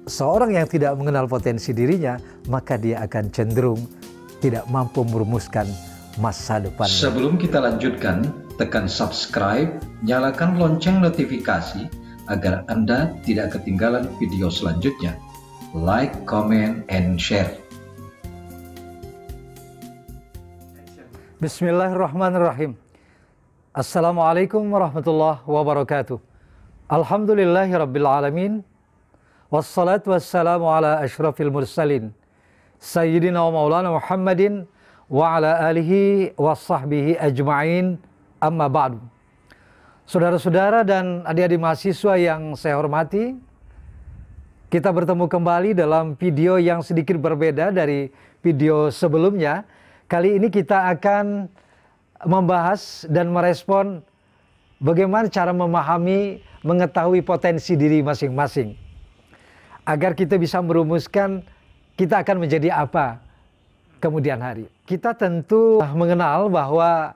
seorang yang tidak mengenal potensi dirinya, maka dia akan cenderung tidak mampu merumuskan masa depan. Sebelum kita lanjutkan, tekan subscribe, nyalakan lonceng notifikasi agar Anda tidak ketinggalan video selanjutnya. Like, comment, and share. Bismillahirrahmanirrahim. Assalamualaikum warahmatullahi wabarakatuh. Alhamdulillahirrabbilalamin. Wassalatu wassalamu ala ashrafil mursalin. Sayyidina wa maulana Muhammadin wa ala alihi wa sahbihi ajma'in, amma ba'du. Saudara-saudara dan adik-adik mahasiswa yang saya hormati, kita bertemu kembali dalam video yang sedikit berbeda dari video sebelumnya. Kali ini kita akan membahas dan merespon bagaimana cara memahami, mengetahui potensi diri masing-masing. Agar kita bisa merumuskan kita akan menjadi apa kemudian hari. Kita tentu mengenal bahwa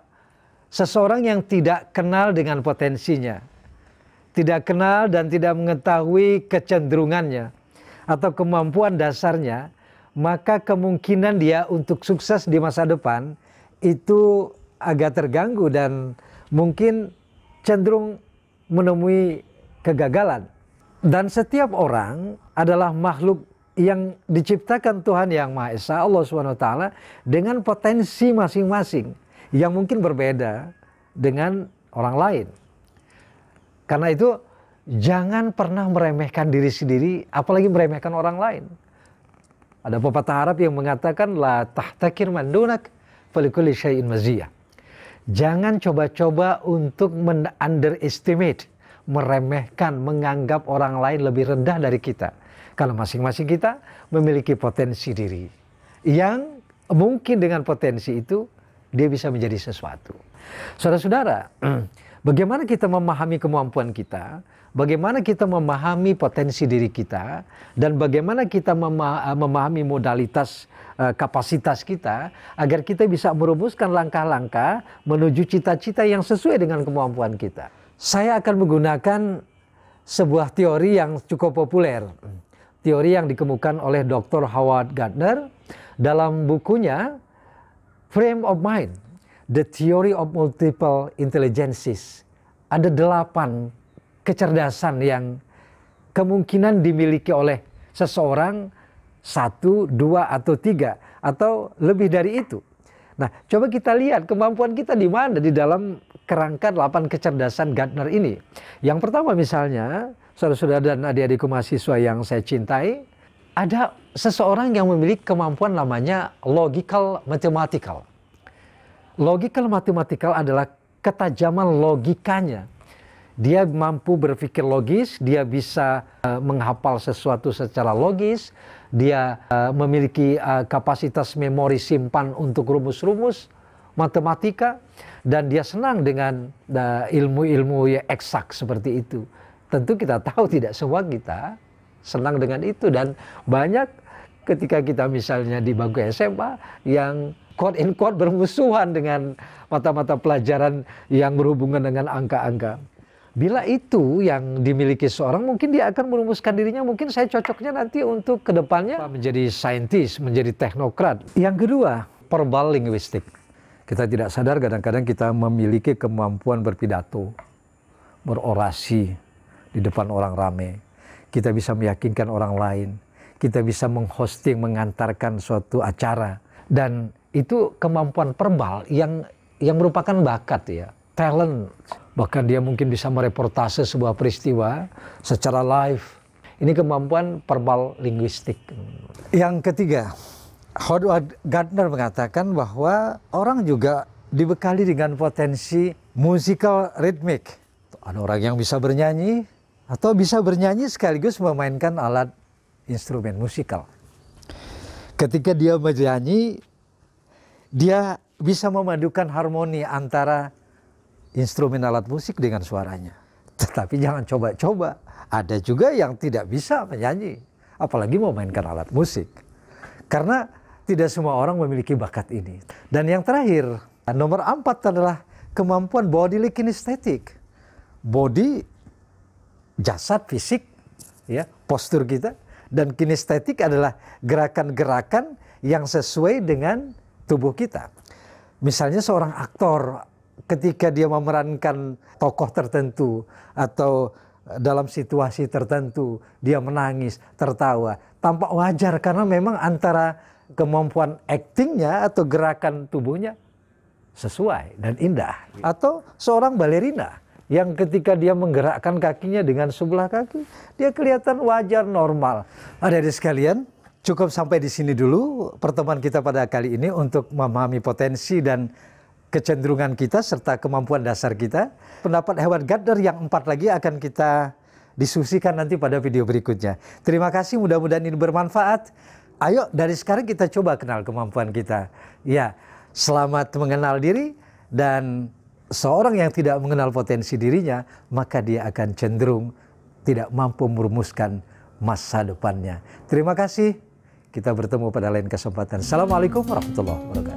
seseorang yang tidak kenal dengan potensinya, tidak kenal dan tidak mengetahui kecenderungannya atau kemampuan dasarnya, maka kemungkinan dia untuk sukses di masa depan itu agak terganggu dan mungkin cenderung menemui kegagalan. Dan setiap orang adalah makhluk yang diciptakan Tuhan Yang Maha Esa, Allah SWT, dengan potensi masing-masing yang mungkin berbeda dengan orang lain. Karena itu jangan pernah meremehkan diri sendiri, apalagi meremehkan orang lain. Ada pepatah Arab yang mengatakan la tahtakir man dunak falikulli syai'in maziyah. Jangan coba-coba untuk underestimate, meremehkan, menganggap orang lain lebih rendah dari kita. Karena masing-masing kita memiliki potensi diri yang mungkin dengan potensi itu dia bisa menjadi sesuatu. Saudara-saudara, bagaimana kita memahami kemampuan kita, bagaimana kita memahami potensi diri kita, dan bagaimana kita memahami modalitas kapasitas kita agar kita bisa merumuskan langkah-langkah menuju cita-cita yang sesuai dengan kemampuan kita. Saya akan menggunakan sebuah teori yang cukup populer. Teori yang dikemukakan oleh Dr. Howard Gardner dalam bukunya Frame of Mind, The Theory of Multiple Intelligences. Ada 8 kecerdasan yang kemungkinan dimiliki oleh seseorang, 1, 2, atau 3, atau lebih dari itu. Nah, coba kita lihat kemampuan kita di mana di dalam kerangka 8 kecerdasan Gardner ini. Yang pertama misalnya, saudara-saudara dan adik-adikku mahasiswa yang saya cintai, ada seseorang yang memiliki kemampuan namanya logical mathematical. Logical mathematical adalah ketajaman logikanya. Dia mampu berpikir logis, dia bisa menghafal sesuatu secara logis, dia memiliki kapasitas memori simpan untuk rumus-rumus matematika, dan dia senang dengan ilmu-ilmu yang eksak seperti itu. Tentu kita tahu tidak semua kita senang dengan itu, dan banyak ketika kita misalnya di bangku SMA yang quote in quote bermusuhan dengan mata-mata pelajaran yang berhubungan dengan angka-angka. Bila itu yang dimiliki seorang, mungkin dia akan merumuskan dirinya, mungkin saya cocoknya nanti untuk kedepannya menjadi saintis, menjadi teknokrat. Yang kedua, verbal linguistik. Kita tidak sadar kadang-kadang kita memiliki kemampuan berpidato, berorasi di depan orang ramai. Kita bisa meyakinkan orang lain, kita bisa menghosting, mengantarkan suatu acara. Dan itu kemampuan verbal yang merupakan bakat ya, talent. Bahkan dia mungkin bisa mereportase sebuah peristiwa secara live. Ini kemampuan verbal linguistik. Yang ketiga, Howard Gardner mengatakan bahwa orang juga dibekali dengan potensi musical rhythmic. Ada orang yang bisa bernyanyi atau bisa bernyanyi sekaligus memainkan alat instrumen musikal. Ketika dia bernyanyi, dia bisa memadukan harmoni antara instrumen alat musik dengan suaranya. Tetapi jangan coba-coba. Ada juga yang tidak bisa menyanyi, apalagi memainkan alat musik. Karena tidak semua orang memiliki bakat ini. Dan yang terakhir, nomor 4 adalah kemampuan bodily kinesthetic. Body, jasad, fisik, ya, postur kita, Dan kinestetik adalah gerakan-gerakan yang sesuai dengan tubuh kita. Misalnya seorang aktor ketika dia memerankan tokoh tertentu atau dalam situasi tertentu dia menangis, tertawa, tampak wajar karena memang antara kemampuan aktingnya atau gerakan tubuhnya sesuai dan indah. Atau seorang balerina yang ketika dia menggerakkan kakinya dengan sebelah kaki, dia kelihatan wajar, normal. Adik-adik sekalian, cukup sampai di sini dulu pertemuan kita pada kali ini untuk memahami potensi dan kecenderungan kita serta kemampuan dasar kita. Pendapat Hewan Gardner yang 4 lagi akan kita diskusikan nanti pada video berikutnya. Terima kasih, mudah-mudahan ini bermanfaat. Ayo dari sekarang kita coba kenal kemampuan kita. Ya, selamat mengenal diri, dan seorang yang tidak mengenal potensi dirinya, maka dia akan cenderung tidak mampu merumuskan masa depannya. Terima kasih. Kita bertemu pada lain kesempatan. Assalamualaikum warahmatullahi wabarakatuh.